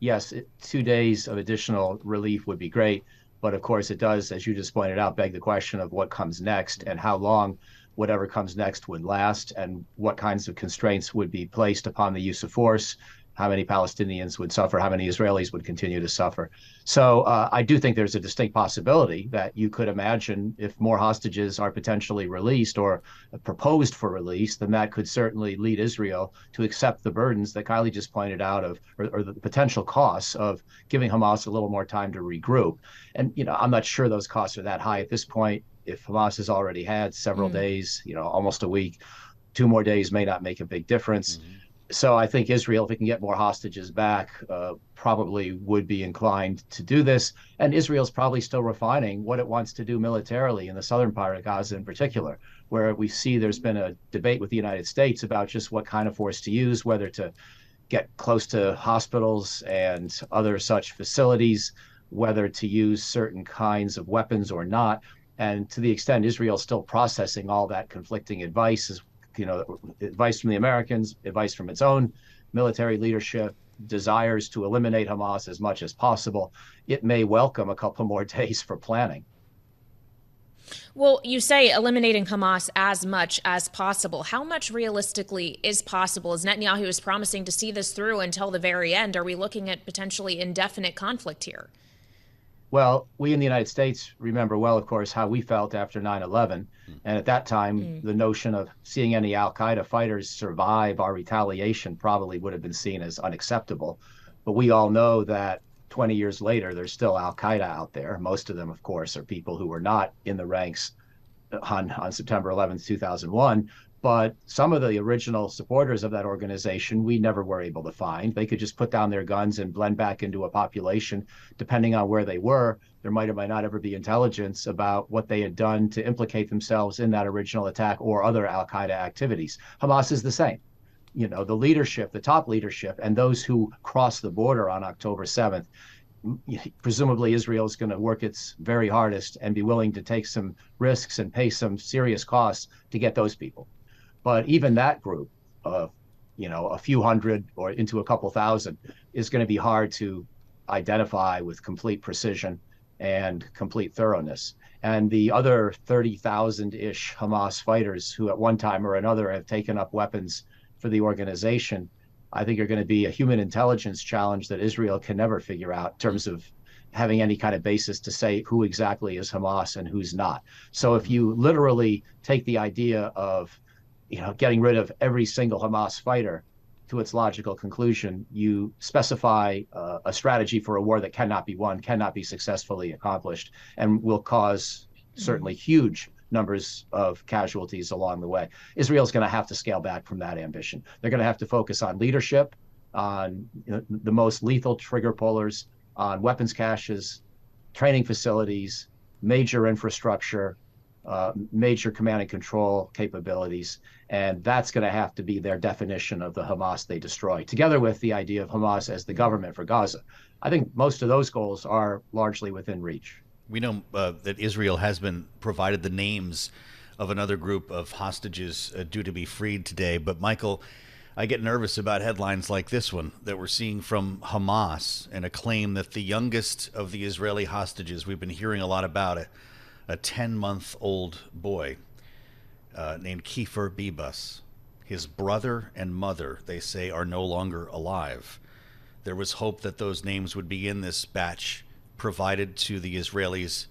yes, 2 days of additional relief would be great. But of course, it does, as you just pointed out, beg the question of what comes next and how long whatever comes next would last and what kinds of constraints would be placed upon the use of force, how many Palestinians would suffer, how many Israelis would continue to suffer. So I do think there's a distinct possibility that you could imagine if more hostages are potentially released or proposed for release, then that could certainly lead Israel to accept the burdens that Kylie just pointed out of, or the potential costs of giving Hamas a little more time to regroup. And, I'm not sure those costs are that high at this point. If Hamas has already had several Mm. days, almost a week, 2 more days may not make a big difference. Hmm. So I think Israel, if it can get more hostages back, probably would be inclined to do this. And Israel's probably still refining what it wants to do militarily in the southern part of Gaza in particular, where we see there's been a debate with the United States about just what kind of force to use, whether to get close to hospitals and other such facilities, whether to use certain kinds of weapons or not. And to the extent Israel's still processing all that conflicting advice, advice from the Americans, advice from its own military leadership, desires to eliminate Hamas as much as possible, it may welcome a couple more days for planning. Well, you say eliminating Hamas as much as possible. How much realistically is possible? As Netanyahu is promising to see this through until the very end, are we looking at potentially indefinite conflict here? Well, we in the United States remember well, of course, how we felt after 9/11. And at that time, Mm. the notion of seeing any Al Qaeda fighters survive our retaliation probably would have been seen as unacceptable. But we all know that 20 years later, there's still Al Qaeda out there. Most of them, of course, are people who were not in the ranks on September 11th, 2001. But some of the original supporters of that organization, we never were able to find. They could just put down their guns and blend back into a population, depending on where they were. There might or might not ever be intelligence about what they had done to implicate themselves in that original attack or other Al Qaeda activities. Hamas is the same. The leadership, the top leadership, and those who crossed the border on October 7th, presumably Israel is going to work its very hardest and be willing to take some risks and pay some serious costs to get those people. But even that group of, a few hundred or into a couple thousand is going to be hard to identify with complete precision and complete thoroughness. And the other 30,000-ish Hamas fighters who at one time or another have taken up weapons for the organization, I think are going to be a human intelligence challenge that Israel can never figure out in terms of having any kind of basis to say who exactly is Hamas and who's not. So if you literally take the idea of getting rid of every single Hamas fighter to its logical conclusion, you specify a strategy for a war that cannot be won, cannot be successfully accomplished, and will cause certainly huge numbers of casualties along the way. Israel's going to have to scale back from that ambition. They're going to have to focus on leadership, on the most lethal trigger pullers, on weapons caches, training facilities, major infrastructure, major command and control capabilities. And that's going to have to be their definition of the Hamas they destroy, together with the idea of Hamas as the government for Gaza. I think most of those goals are largely within reach. We know that Israel has been provided the names of another group of hostages due to be freed today. But Michael, I get nervous about headlines like this one that we're seeing from Hamas and a claim that the youngest of the Israeli hostages, we've been hearing a lot about it, a 10-month-old boy named Kiefer Bibas. His brother and mother, they say, are no longer alive. There was hope that those names would be in this batch provided to the Israelis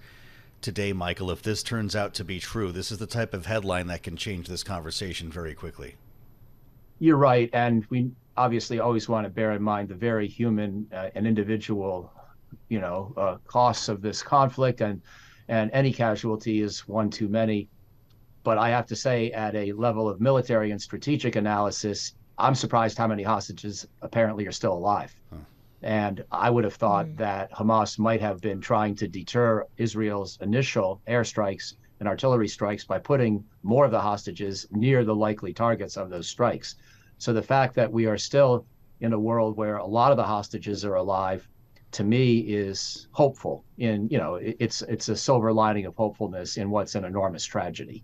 today, Michael. If this turns out to be true, this is the type of headline that can change this conversation very quickly. You're right. And we obviously always want to bear in mind the very human and individual, costs of this conflict. And any casualty is one too many. But I have to say, at a level of military and strategic analysis, I'm surprised how many hostages apparently are still alive. Huh. And I would have thought that Hamas might have been trying to deter Israel's initial airstrikes and artillery strikes by putting more of the hostages near the likely targets of those strikes. So the fact that we are still in a world where a lot of the hostages are alive, to me, is hopeful. It's a silver lining of hopefulness in what's an enormous tragedy.